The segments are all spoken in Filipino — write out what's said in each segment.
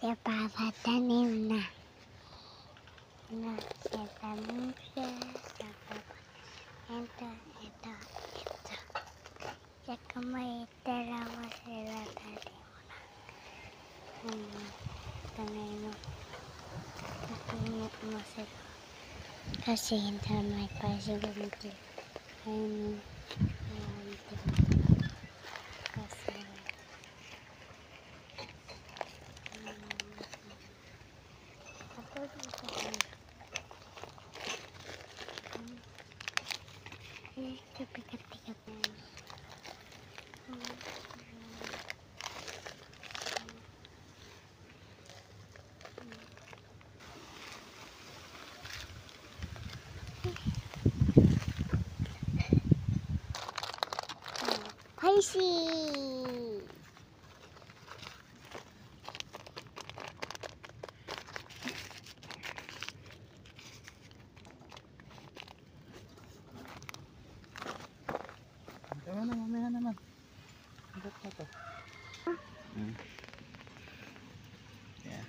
Ipapatanim na. Itanim siya sa baba. Ito. Saka may dalawa sila tanim na. Tanim mo. Tanim mo sila. Kasi hindi may pasigurado. Ayun. Kasi pikat-pikat na. Haisi! Tama na, mamaya naman. Hanggat na to. Yan.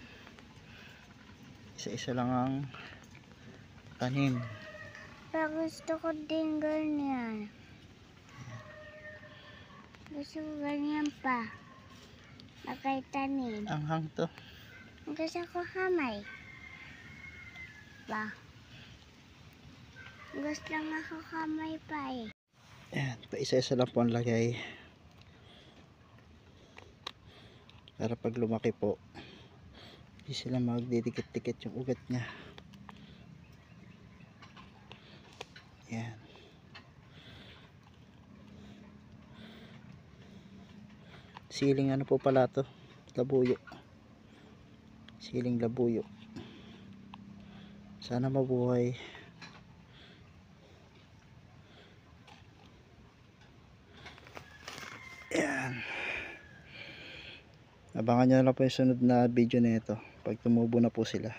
Isa-isa lang ang tanim. Pero gusto ko din ganyan. Gusto ko ganyan pa. Nakitanim. Anghang to. Gusto ko hamay. Ba? Gusto nga ako kamay pa eh. Yan, pa isa-isa lang po ang lagay. Para pag lumaki po, hindi sila magdidikit-dikit yung ugat niya. Yan. Siling ano po pala to? Labuyo. Siling labuyo. Sana mabuhay. Yan. Abangan nyo na lang po yung sunod na video na ito pag tumubo na po sila.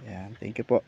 Yan. Thank you po.